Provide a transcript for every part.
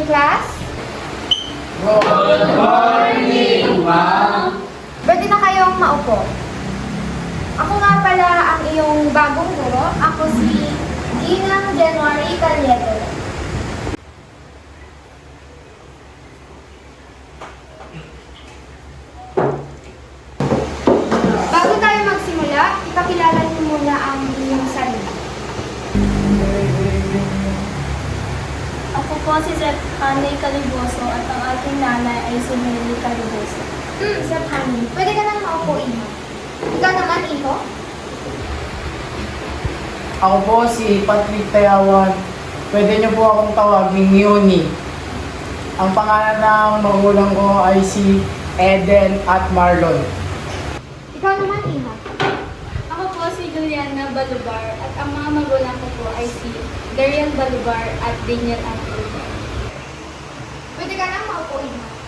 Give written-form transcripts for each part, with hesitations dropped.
class? Good morning, ma'am! Pwede na kayong maupo. Ako nga pala ang iyong bagong guro. Ako si Ginang January Calieto. Bago tayo magsimula, ipakilala niyo muna ang inyong sarili. Ako po si Seth Hanay Caliboso at ang aking nanay ay si Mary Caliboso. Sir Honey, pwede ka nang maupo, Iho. Ikaw naman, Iho. Ako po si Patrick Tayawan. Pwede niyo po akong tawagin Yuni. Ang pangalan ng magulang ko ay si Eden at Marlon. Ikaw naman, Iho. Ako po si Juliana Balubar at ang mga magulang ko po ay si Darian Balubar at Daniel Balubar. Pwede ka nang maupo, Iho.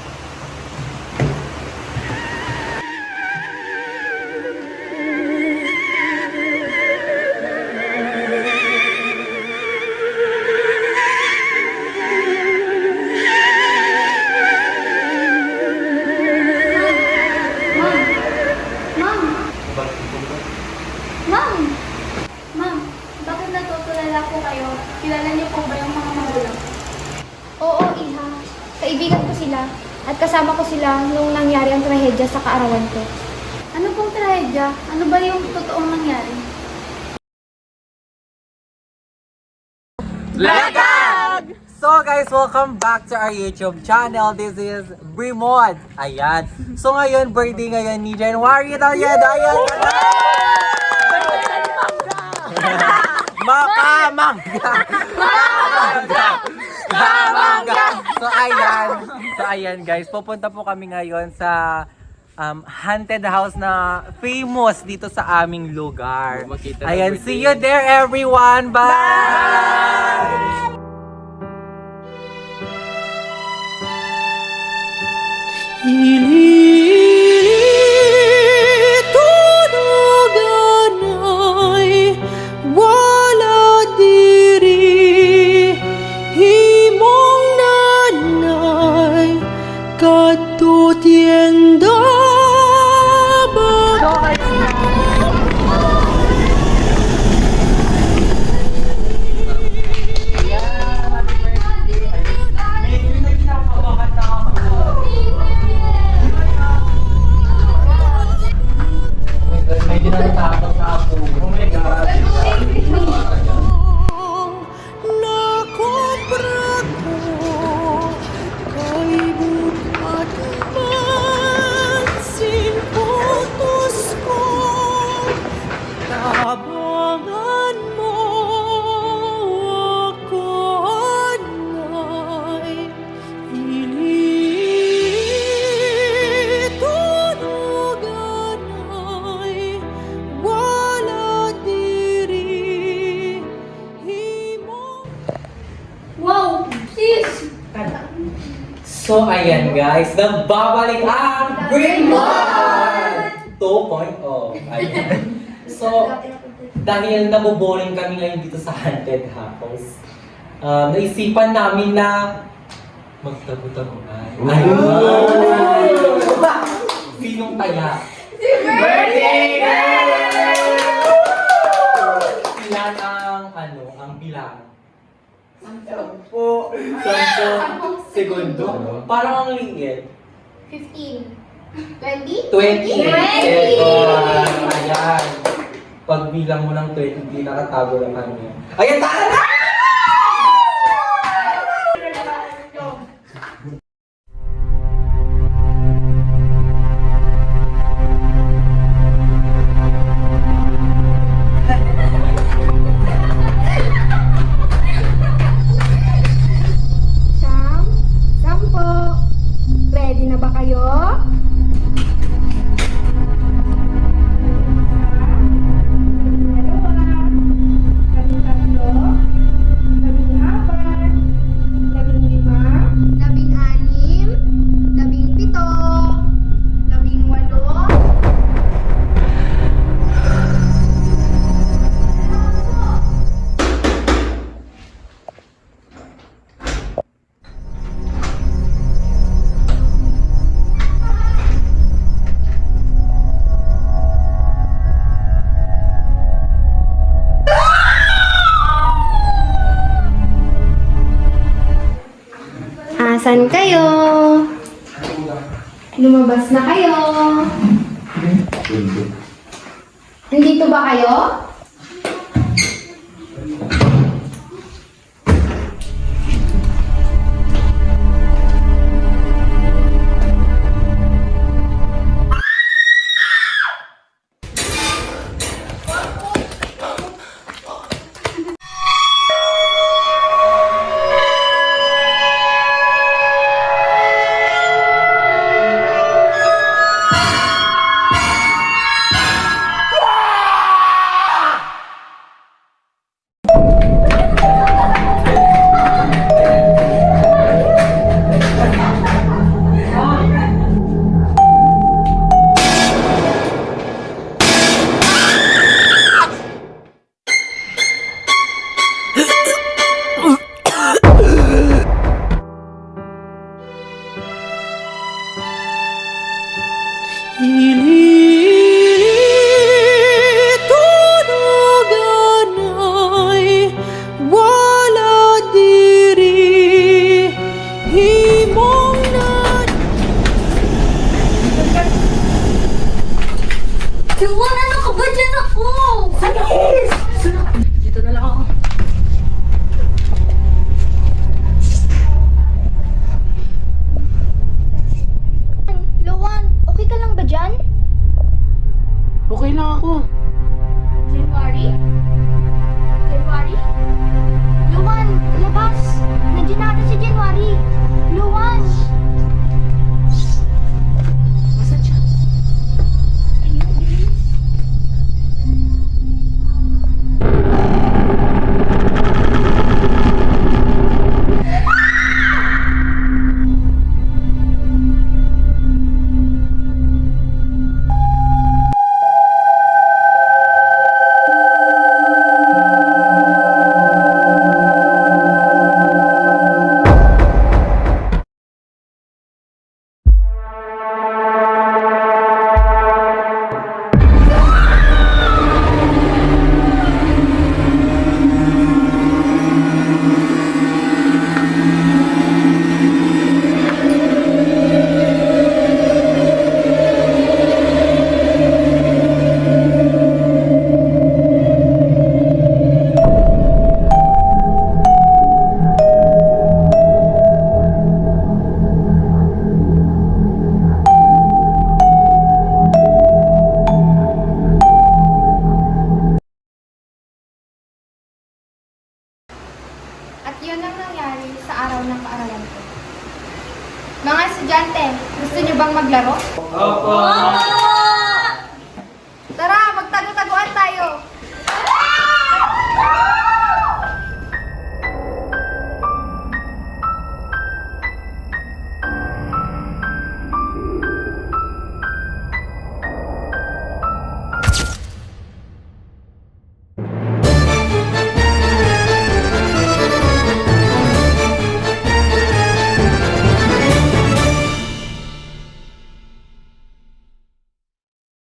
Ma'am! Ma'am! Ma'am, bakit natutulala po kayo? Kilala niyo po ba yung mga magulang? Oo, Iha. Kaibigan ko sila at kasama ko sila nung nangyari ang trahedya sa kaarawan ko. Ano pong trahedya? Ano ba yung totoong nangyari? Lagag! So guys, welcome back to our YouTube channel. This is Brimod. Ayan. So ngayon, birthday ngayon ni January. Ayan. Makamangga! Makamangga! So ayan guys, pupunta po kami ngayon sa haunted house na famous dito sa aming lugar. Ayan, see you there everyone! Bye! Tunuganay wala diri himong nanay katutienda ba. Medyo natatakot na ako. Oh my God. Nakobra ko kay bukat mansin putos ko tabangan mo ako anay ilitunuganay wala diri himo. Wow! Sis! So ayan guys, nagbabalik ang Brimod 2.0. Ayan. So, dahil naboboring kami ngayon dito sa haunted house, naisipan namin na magtago-taguan. Ayun! Sinong kaya? Birthday girl! Ilan ang bilang? Sampo segundo. Parang ang liit. 15. 20? 20. 20. Ayan. Pagbilang mo ng 20, hindi nakatago lang kanya. Ayan, tara na! Sampo. Ready na ba kayo? Dalawa. Tatlo. Nasaan kayo? Lumabas na kayo? Nandito ba kayo? Ilitunugan ay wala diri himong na Luan, ano ka ba dyan ako? Alis! Dito na lang ako. Luan, okay ka lang ba dyan? Okay lang ako. January? January? Luan, labas! Nandiyan na ata si January! Luan! Masan siya? Ayun, bilis. At yun ang nangyari sa araw ng kaaralan ko. Mga estudyante, gusto niyo bang maglaro? Opo!